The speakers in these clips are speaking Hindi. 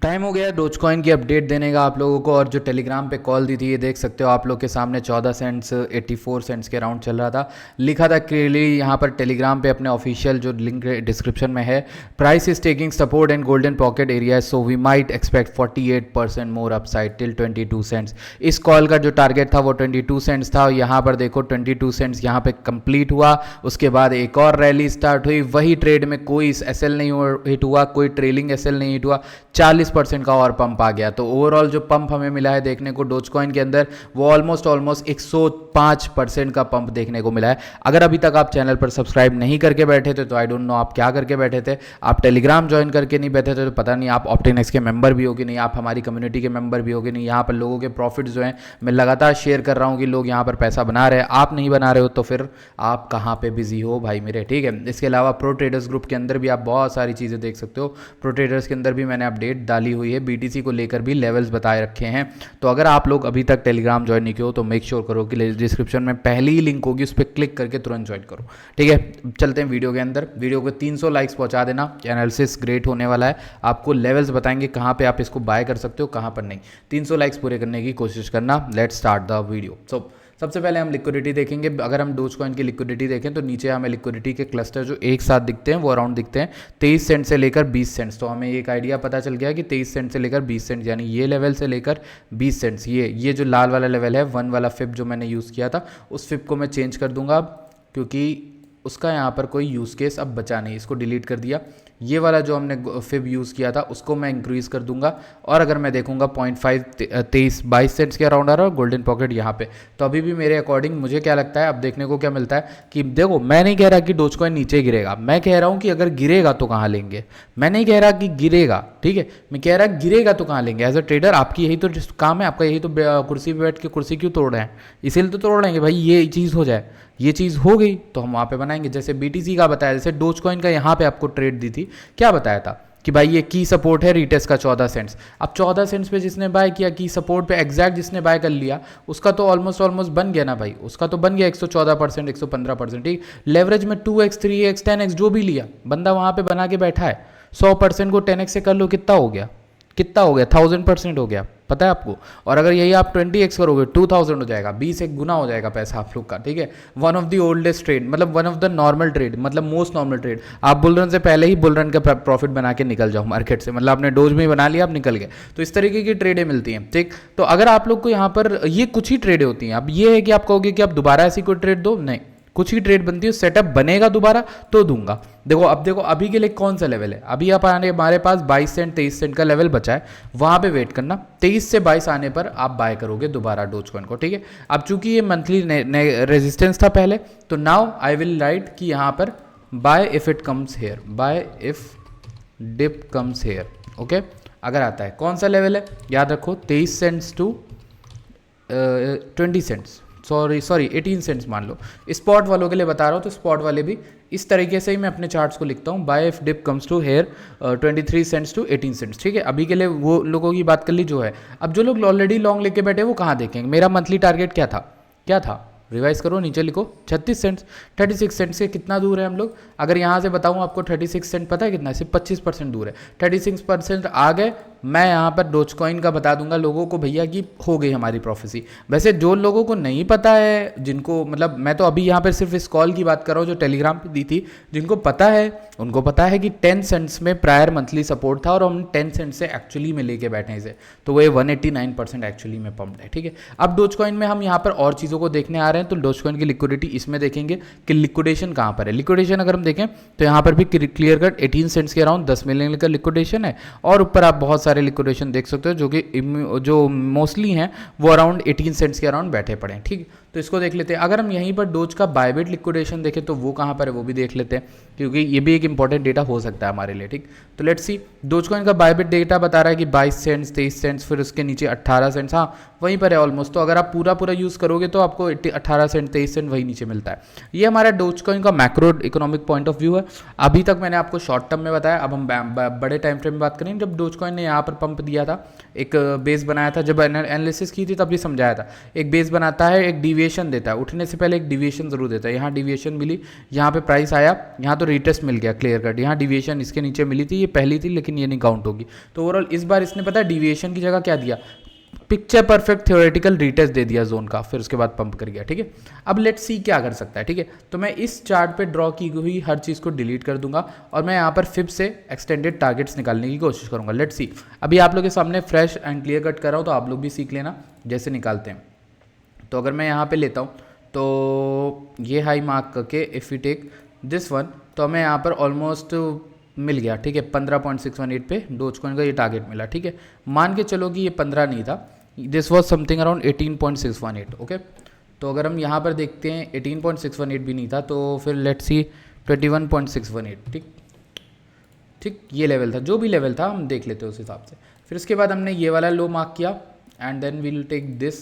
टाइम हो गया डोज कॉइन की अपडेट देने का आप लोगों को। और जो टेलीग्राम पे कॉल दी थी ये देख सकते हो आप लोग के सामने 14 सेंट्स 84 सेंट्स के अराउंड चल रहा था। लिखा था क्लियरली यहाँ पर टेलीग्राम पे अपने ऑफिशियल जो लिंक डिस्क्रिप्शन में है, price is taking support and golden pocket area so we might expect 48% more upside till 22 cents. इस कॉल का जो टारगेट था वो 22 सेंट्स था। यहाँ पर देखो 22 सेंट्स यहाँ पे कंप्लीट हुआ। उसके बाद एक और रैली स्टार्ट हुई। वही ट्रेड में कोई एसएल नहीं हिट हुआ, कोई ट्रेलिंग एसएल नहीं हिट हुआ, 40% का और पंप आ गया। तो ओवरऑल जो पंप हमें मिला है देखने को डोज कॉइन के अंदर वो ऑलमोस्ट 105% का पंप देखने को मिला है। अगर अभी तक आप चैनल पर सब्सक्राइब नहीं करके बैठे थे तो आई डोंट नो आप क्या करके बैठे थे। आप टेलीग्राम ज्वाइन करके नहीं बैठे थे तो पता नहीं आप ऑप्टिनेक्स के मेंबर भी हो कि नहीं, आप हमारी कम्युनिटी के मेंबर भी हो कि नहीं। यहाँ पर लोगों के प्रॉफिट्स जो हैं मैं लगातार शेयर कर रहा हूँ कि लोग यहाँ पर पैसा बना रहे हैं। आप नहीं बना रहे हो तो फिर आप कहाँ पे बिजी हो भाई मेरे, ठीक है। इसके अलावा प्रो ट्रेडर्स ग्रुप के अंदर भी आप बहुत सारी चीज़ें देख सकते हो। प्रो ट्रेडर्स के अंदर भी मैंने अपडेट डाली हुई है, बीटीसी को लेकर भी लेवल्स बताए रखे हैं। तो अगर आप लोग अभी तक टेलीग्राम ज्वाइन नहीं किए हो तो मेक श्योर करो कि डिस्क्रिप्शन में पहली ही लिंक होगी, उस पर क्लिक करके तुरंत ज्वाइन करो, ठीक है। चलते हैं वीडियो के अंदर। वीडियो को 300 लाइक्स पहुंचा देना, एनालिसिस ग्रेट होने वाला है। आपको लेवल्स बताएंगे कहाँ पे आप इसको बाय कर सकते हो, कहाँ पर नहीं। 300 लाइक्स पूरे करने की कोशिश करना। Let's start the video. सबसे पहले हम लिक्विडिटी देखेंगे। अगर हम डोज कॉइन की लिक्विडिटी देखें तो नीचे हमें लिक्विडिटी के क्लस्टर जो एक साथ दिखते हैं वो अराउंड दिखते हैं 23 सेंट से लेकर 20 सेंट्स। तो हमें एक आइडिया पता चल गया कि 23 सेंट से लेकर 20 सेंट, यानी ये लेवल से लेकर 20 सेंट्स, ये जो लाल वाला लेवल है 1 वाला फिप जो मैंने यूज़ किया था उस फिप को मैं चेंज कर दूंगा अब, क्योंकि उसका यहाँ पर कोई यूज़ केस अब बचा नहीं, इसको डिलीट कर दिया। ये वाला जो हमने फिब यूज़ किया था उसको मैं इंक्रीज़ कर दूंगा। और अगर मैं देखूंगा 0.5 22 सेंट्स के अराउंड आ रहा है गोल्डन पॉकेट यहाँ पे, तो अभी भी मेरे अकॉर्डिंग मुझे क्या लगता है, अब देखने को क्या मिलता है कि देखो मैं नहीं कह रहा कि डोज कॉइन नीचे गिरेगा, मैं कह रहा हूँ कि अगर गिरेगा तो कहाँ लेंगे। मैं नहीं कह रहा कि गिरेगा, ठीक है, मैं कह रहा गिरेगा तो कहाँ लेंगे। एज अ ट्रेडर आपकी यही तो काम है, आपका यही तो कुर्सी पर बैठ के कुर्सी क्यों तोड़ रहे हैं, इसीलिए तो तोड़ लेंगे भाई ये चीज़ हो जाए। ये चीज़ हो गई तो हम वहाँ पे बनाएंगे। जैसे बीटीसी का बताया, जैसे डोज कॉइन का यहाँ पे आपको ट्रेड दी थी, क्या बताया था कि भाई ये की सपोर्ट है रीटेस्ट का 14 सेंट्स। अब 14 सेंट्स पे जिसने बाय किया, की सपोर्ट पे एग्जैक्ट जिसने बाय कर लिया उसका तो ऑलमोस्ट बन गया ना भाई, उसका तो बन गया 114%, 115%, ठीक। लेवरेज में 2x 3x 10x जो भी लिया बंदा वहाँ पे बना के बैठा है। 100% को 10x से कर लो, कितना हो गया, 1000% हो गया, पता है आपको। और अगर यही आप 20x करोगे 2000 हो जाएगा, 20 एक गुना हो जाएगा पैसा आप लोग का, ठीक है। One of the oldest trade, मतलब one of the normal trade, मतलब मोस्ट नॉर्मल ट्रेड। आप बुलरन से पहले ही बुलरन का प्रॉफिट बना के निकल जाओ मार्केट से, मतलब आपने डोज में ही बना लिया, आप निकल गए। तो इस तरीके की ट्रेडें मिलती हैं, ठीक। तो अगर आप लोग को यहाँ पर ये कुछ ही ट्रेडें होती हैं। अब ये है कि आप कहोगे कि आप दोबारा ऐसी कोई ट्रेड दो, नहीं, कुछ ही ट्रेड बनती है। सेटअप बनेगा दोबारा तो दूंगा। देखो अब देखो अभी के लिए कौन सा लेवल है, अभी आप आने हमारे पास 22 सेंट 23 सेंट का लेवल बचा है, वहां पे वेट करना। 23 से 22 आने पर आप बाय करोगे दोबारा डोज कॉइन को, ठीक है। अब चूंकि ये मंथली रेजिस्टेंस था पहले, तो नाउ आई विल राइट कि यहाँ पर buy if it comes here, buy if dip comes here, okay. अगर आता है, कौन सा लेवल है याद रखो, 23 cents to 20 cents, sorry 18 cents मान लो। स्पॉट वालों के लिए बता रहा हूँ, तो स्पॉट वाले भी इस तरीके से ही मैं अपने चार्ट्स को लिखता हूँ, buy if dip comes to here 23 cents to 18 cents, ठीक है। अभी के लिए वो लोगों की बात कर ली जो है। अब जो लोग ऑलरेडी लॉन्ग लेके बैठे वो कहाँ देखेंगे। मेरा मंथली टारगेट क्या था, रिवाइज करो, नीचे लिखो 36 सेंट्स। 36 सेंट से कितना दूर है हम लोग, अगर यहाँ से बताऊँ आपको 36 सेंट पता है कितना है, सिर्फ 25% दूर है। 36% आ गए। मैं यहाँ पर डोज कॉइन का बता दूंगा लोगों को भैया कि हो गई हमारी प्रोफेसी। वैसे जो लोगों को नहीं पता है, जिनको मतलब मैं तो अभी यहाँ पर सिर्फ इस कॉल की बात कर रहा हूँ जो टेलीग्राम पे दी थी, जिनको पता है उनको पता है कि 10 सेंट्स में प्रायर मंथली सपोर्ट था और हम 10 सेंट से एक्चुअली में लेके बैठे हैं इसे, तो वो 189% एक्चुअली में पंप्ड है, ठीक है। अब डोज कॉइन में हम यहाँ पर और चीज़ों को देखने आ रहे हैं, तो डोज कॉइन की लिक्विडिटी इसमें देखेंगे कि लिक्विडेशन कहाँ पर है। लिक्विडेशन अगर हम देखें तो यहाँ पर भी क्लियर कट 18 सेंट्स के अराउंड 10 मिलियन का लिक्विडेशन है, और ऊपर आप बहुत सारे लिक्विडेशन देख सकते हो जो मोस्टली हैं वो अराउंड 18 सेंट्स के अराउंड बैठे पड़े हैं, ठीक। तो इसको देख लेते हैं। अगर हम यहीं पर डोज का बायबिट लिक्विडेशन देखें तो वो कहाँ पर है वो भी देख लेते हैं, क्योंकि ये भी एक इंपॉर्टेंट डेटा हो सकता है हमारे लिए, ठीक। तो लेट्स सी, डोज कॉइन का बायबिट डेटा बता रहा है कि 22 सेंट्स 23 सेंट्स, फिर उसके नीचे 18 सेंट्स, हाँ वहीं पर है ऑलमोस्ट। तो अगर आप पूरा यूज़ करोगे तो आपको 18 सेंट 23 सेंट वही नीचे मिलता है। ये हमारा डोज कॉइन का macro economic point of view है। अभी तक मैंने आपको शॉर्ट टर्म में बताया, अब हम बड़े टाइम फ्रेम में बात करें। जब डोज कॉइन ने यहाँ पर पंप दिया था, एक बेस बनाया था, जब एनालिसिस की थी तब भी समझाया था, एक बेस बनाता है, एक डिविएशन देता है, उठने से पहले एक डिविएशन ज़रूर देता है। यहाँ डिविएशन मिली, यहाँ पे प्राइस आया, यहाँ तो रिटेस्ट मिल गया क्लियर कट। यहाँ डिविएशन इसके नीचे मिली थी, ये पहली थी लेकिन ये नहीं काउंट होगी। तो ओवरऑल इस बार इसने पता है डिविएशन की जगह क्या दिया, पिक्चर परफेक्ट थ्योरेटिकल रिटेस्ट दे दिया जोन का, फिर उसके बाद पंप कर गया। ठीक है, अब लेट्स सी क्या कर सकता है। ठीक है, तो मैं इस चार्ट पे ड्रॉ की हुई हर चीज़ को डिलीट कर दूंगा और मैं यहाँ पर फिब से एक्सटेंडेड टारगेट्स निकालने की कोशिश करूंगा। लेट्स सी, अभी आप लोग के सामने फ्रेश एंड क्लियर कट कर रहा हूँ, तो आप लोग भी सीख लेना जैसे निकालते हैं। तो अगर मैं यहाँ पे लेता हूँ तो ये हाई मार्क करके if you take this one, तो हमें यहाँ पर ऑलमोस्ट मिल गया। ठीक है, 15.618 पे डोज कॉइन का ये टारगेट मिला। ठीक है, मान के चलो कि ये 15 नहीं था, this was something around 18.618। Okay, तो अगर हम यहाँ पर देखते हैं 18.618 भी नहीं था, तो फिर लेट्स सी 21.618। ठीक ठीक, ये लेवल था, जो भी लेवल था हम देख लेते हैं उस हिसाब से। फिर उसके बाद हमने ये वाला लो मार्क किया and then we'll take this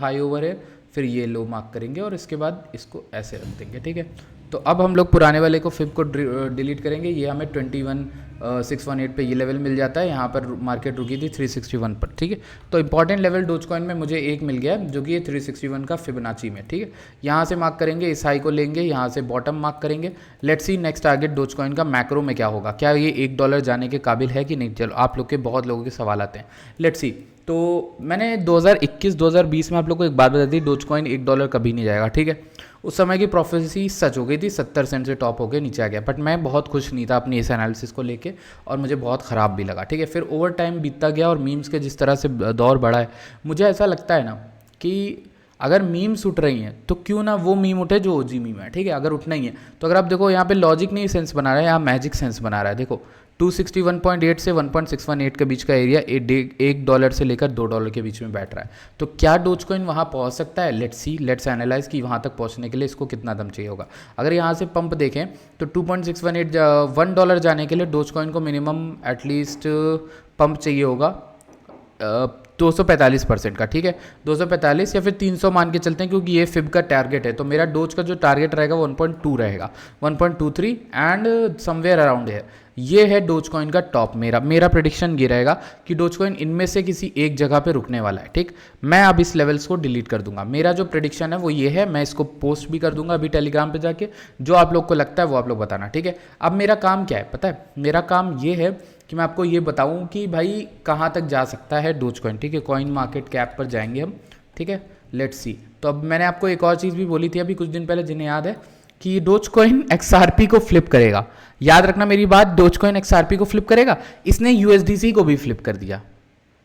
high over है, फिर ये लो मार्क करेंगे और इसके बाद इसको ऐसे रख देंगे। ठीक है, तो अब हम लोग पुराने वाले को फिब को डिलीट करेंगे। ये हमें 21.618 पे ये लेवल मिल जाता है, यहाँ पर मार्केट रुकी थी 361 पर। ठीक है, तो इंपॉर्टेंट लेवल डोज कॉइन में मुझे एक मिल गया जो कि ये 361 का फिबोनाची में। ठीक है, यहाँ से मार्क करेंगे, इस हाई को लेंगे, यहाँ से बॉटम मार्क करेंगे। Let's see next target dose coin का मैक्रो में क्या होगा, क्या ये $1 जाने के काबिल है कि नहीं। चलो, आप लोग के बहुत लोगों के सवाल आते हैं। लेट्स सी, तो मैंने 2021-2020 में आप लोग को एक बात बता दी, डोज कॉइन $1 कभी नहीं जाएगा। ठीक है, उस समय की प्रोफेसी सच हो गई थी, 70 सेंट से टॉप होकर नीचे आ गया, बट मैं बहुत खुश नहीं था अपनी इस एनालिसिस को लेके और मुझे बहुत ख़राब भी लगा। ठीक है, फिर ओवर टाइम बीतता गया और मीम्स के जिस तरह से दौर बढ़ा है, मुझे ऐसा लगता है ना कि अगर मीम्स उठ रही हैं तो क्यों ना वो मीम उठे जो ओजी मीम है। ठीक है, अगर उठना ही है तो अगर आप देखो यहाँ पे लॉजिक नहीं सेंस बना रहा है, यहाँ मैजिक सेंस बना रहा है। देखो 261.8 से 1.618 के बीच का एरिया $1 से लेकर $2 के बीच में बैठ रहा है। तो क्या डोज कॉइन वहाँ पहुँच सकता है? लेट्स सी, लेट्स एनालाइज कि वहाँ तक पहुँचने के लिए इसको कितना दम चाहिए होगा। अगर यहाँ से पंप देखें तो 2.618 $1 जाने के लिए डोज कॉइन को मिनिमम एटलीस्ट पंप चाहिए होगा 245% का। ठीक है, 245 या फिर 300 मान के चलते हैं, क्योंकि ये फिब का टारगेट है। तो मेरा डोज का जो टारगेट रहेगा 1.2 रहेगा, 1.23 एंड समवेयर अराउंड है। ये है डोज कॉइन का टॉप। मेरा प्रेडिक्शन ये रहेगा कि डोज कॉइन इनमें से किसी एक जगह पे रुकने वाला है। ठीक, मैं अब इस लेवल्स को डिलीट कर दूंगा। मेरा जो प्रेडिक्शन है वो ये है, मैं इसको पोस्ट भी कर दूंगा अभी टेलीग्राम पे जाके, जो आप लोग को लगता है वो आप लोग बताना। ठीक है, अब मेरा काम क्या है पता है? मेरा काम ये है कि मैं आपको ये बताऊं कि भाई कहाँ तक जा सकता है डोज कॉइन। ठीक है, कॉइन मार्केट कैप पर जाएंगे हम। ठीक है, लेट्स सी। तो अब मैंने आपको एक और चीज़ भी बोली थी अभी कुछ दिन पहले, जिन्हें याद है, कि डोज कॉइन XRP को फ्लिप करेगा। याद रखना मेरी बात, डोज कॉइन XRP को फ्लिप करेगा। इसने USDC को भी फ्लिप कर दिया।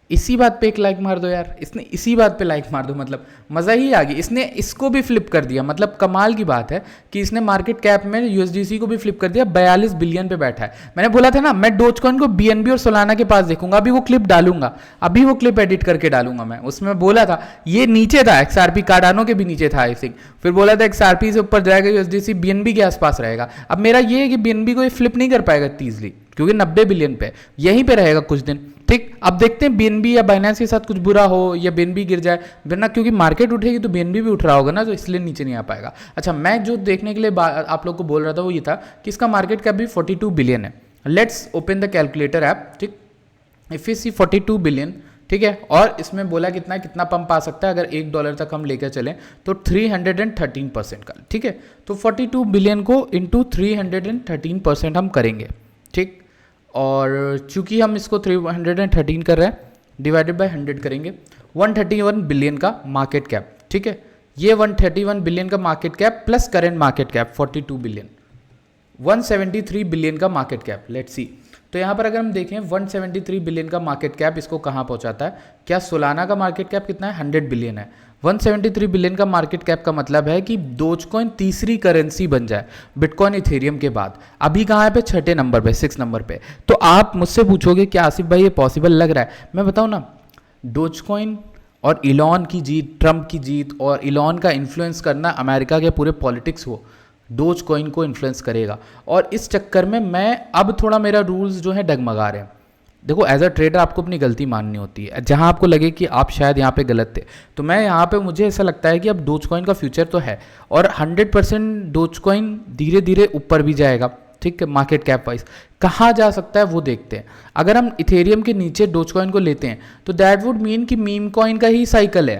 इसी बात पे एक लाइक मार दो यार, इसने इसी बात पे लाइक मार दो, मतलब मज़ा ही आ गया। इसने इसको भी फ्लिप कर दिया, मतलब कमाल की बात है कि इसने मार्केट कैप में USDC को भी फ्लिप कर दिया। 42 बिलियन पे बैठा है। मैंने बोला था ना, मैं डोज कॉइन को BNB और सोलाना के पास देखूंगा। अभी वो क्लिप डालूंगा, अभी वो क्लिप एडिट करके डालूंगा मैं। उसमें बोला था ये नीचे था, XRP कार्डानो के भी नीचे था आई थिंक। फिर बोला था XRP से ऊपर जाएगा, USDC BNB के आसपास रहेगा। अब मेरा ये है कि BNB को ये फ्लिप नहीं कर पाएगा ईजिली, क्योंकि 90 बिलियन पे यहीं पे रहेगा कुछ दिन। ठीक, अब देखते हैं BNB या बाइनेंस के साथ कुछ बुरा हो या BNB गिर जाए, वरना क्योंकि मार्केट उठेगी तो BNB भी उठ रहा होगा ना, तो इसलिए नीचे नहीं आ पाएगा। अच्छा, मैं जो देखने के लिए आप लोग को बोल रहा था वो ये था कि इसका मार्केट कैप भी 42 बिलियन है। Let's open the calculator app. ठीक, इफ यू सी 42 बिलियन, ठीक है, और इसमें बोला कितना पंप आ सकता है अगर $1 तक हम लेकर चलें तो 313% का। ठीक है, तो 42 बिलियन को इंटू 313% हम करेंगे। ठीक, और चूंकि हम इसको 313 कर रहे हैं, डिवाइडेड बाय 100 करेंगे, 131 बिलियन का मार्केट कैप। ठीक है, ये 131 बिलियन का market cap plus current market cap 42 billion, 173 billion का मार्केट कैप। लेट्स सी, तो यहाँ पर अगर हम देखें 173 बिलियन का मार्केट कैप इसको कहाँ पहुँचाता है? क्या सोलाना का मार्केट कैप कितना है? 100 बिलियन है। 173 बिलियन का मार्केट कैप का मतलब है कि डोज कॉइन तीसरी करेंसी बन जाए बिटकॉइन इथेरियम के बाद। अभी कहाँ है पे? 6 नंबर पे, 6 नंबर पे। तो आप मुझसे पूछोगे क्या आसिफ भाई ये पॉसिबल लग रहा है? मैं बताऊँ ना, डोज कॉइन और इलॉन की जीत, ट्रंप की जीत और इलॉन का इन्फ्लुएंस करना अमेरिका के पूरे पॉलिटिक्स को, डोज कॉइन को इन्फ्लुएंस करेगा। और इस चक्कर में मैं अब थोड़ा मेरा रूल्स जो है डगमगा रहे हैं। देखो, एज अ ट्रेडर आपको अपनी गलती माननी होती है। जहां आपको लगे कि आप शायद यहाँ पे गलत थे, तो मैं यहाँ पे, मुझे ऐसा लगता है कि अब डोज कॉइन का फ्यूचर तो है और 100% डोज कॉइन धीरे धीरे ऊपर भी जाएगा। ठीक है, मार्केट कैप वाइज कहाँ जा सकता है वो देखते हैं। अगर हम इथेरियम के नीचे डोज कॉइन को लेते हैं तो दैट वुड मीन कि मीम कॉइन का ही साइकिल है।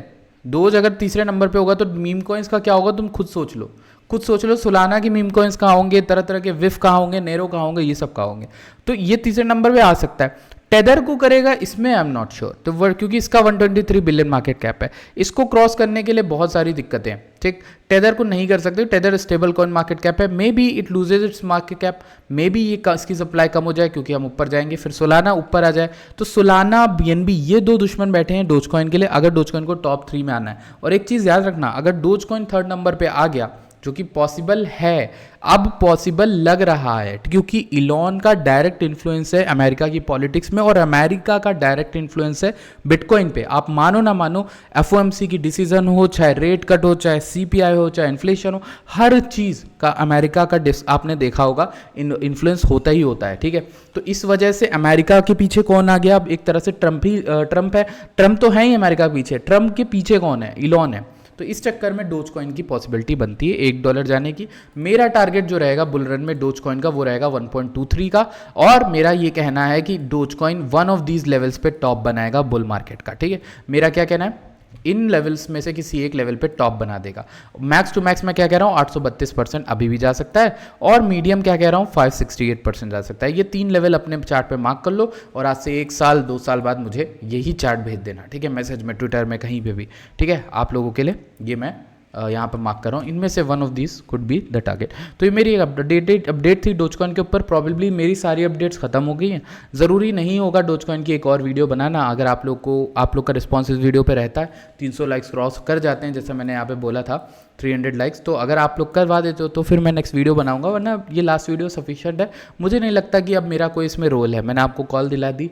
डोज अगर तीसरे नंबर पे होगा तो मीम कॉइन्स का क्या होगा, तुम खुद सोच लो, खुद सोच लो। सोलाना की मीम कॉइन्स कहाँ होंगे, तरह तरह के विफ कहाँ होंगे, नेरो कहाँ होंगे, ये सब कहाँ होंगे। तो ये तीसरे नंबर पे आ सकता है। टेदर को करेगा इसमें आई एम नॉट श्योर, तो क्योंकि इसका 123 बिलियन मार्केट कैप है, इसको क्रॉस करने के लिए बहुत सारी दिक्कतें हैं, ठीक। टेदर को नहीं कर सकते, tether stable coin market cap है, may be it loses its market cap, may be ये इसकी सप्लाई कम हो जाए क्योंकि हम ऊपर जाएंगे, फिर सोलाना ऊपर आ जाए। तो सोलाना बीएनबी ये दो दुश्मन बैठे हैं डोज कॉइन के लिए, अगर डोज कॉइन को टॉप 3 में आना है। और एक चीज़ याद रखना, अगर डोज कॉइन 3rd नंबर पे आ गया, जो कि पॉसिबल है, अब पॉसिबल लग रहा है, क्योंकि इलॉन का डायरेक्ट इन्फ्लुएंस है अमेरिका की पॉलिटिक्स में, और अमेरिका का डायरेक्ट इन्फ्लुएंस है बिटकॉइन पे। आप मानो ना मानो, एफओएमसी की डिसीजन हो, चाहे रेट कट हो, चाहे सीपीआई हो, चाहे इन्फ्लेशन हो, हर चीज़ का अमेरिका का आपने देखा होगा इन्फ्लुएंस होता ही होता है, ठीक है। तो इस वजह से अमेरिका के पीछे कौन आ गया, अब एक तरह से ट्रंप है, ट्रंप तो है ही अमेरिका के पीछे, ट्रंप के पीछे कौन है, इलॉन है। तो इस चक्कर में डोज कॉइन की पॉसिबिलिटी बनती है $1 जाने की। मेरा टारगेट जो रहेगा बुल रन में डोज कॉइन का, वो रहेगा 1.23 का, और मेरा ये कहना है कि dose coin one of these levels पे टॉप बनाएगा बुल मार्केट का, ठीक है। मेरा क्या कहना है, इन लेवल्स में से किसी एक लेवल पे टॉप बना देगा। मैक्स टू मैक्स मैं क्या कह रहा हूँ, 832% अभी भी जा सकता है, और मीडियम क्या कह रहा हूँ, 568% जा सकता है। ये 3 लेवल अपने चार्ट पे मार्क कर लो, और आज से 1 साल 2 साल बाद मुझे यही चार्ट भेज देना, ठीक है, मैसेज में, ट्विटर में, कहीं पे भी, ठीक है। आप लोगों के लिए ये मैं यहाँ पर मार्क कर रहा हूँ, इनमें से one of this could be the target. तो ये मेरी अपडेट थी डोजकॉइन के ऊपर। प्रॉबेबली मेरी सारी अपडेट्स खत्म हो गई हैं, ज़रूरी नहीं होगा डोजकॉइन की एक और वीडियो बनाना। अगर आप लोग का रिस्पॉन्स इस वीडियो पे रहता है, 300 लाइक्स क्रॉस कर जाते हैं, जैसे मैंने यहाँ पे बोला था 300 लाइक्स, तो अगर आप लोग करवा देते हो तो फिर मैं नेक्स्ट वीडियो बनाऊंगा, वरना ये लास्ट वीडियो सफिशिएंट है। मुझे नहीं लगता कि अब मेरा कोई इसमें रोल है। मैंने आपको कॉल दिला दी,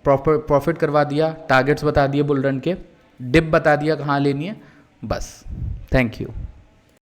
प्रॉफिट करवा दिया, टारगेट्स बता दिए बुल रन के, डिप बता दिया कहाँ लेनी है, बस। Thank you.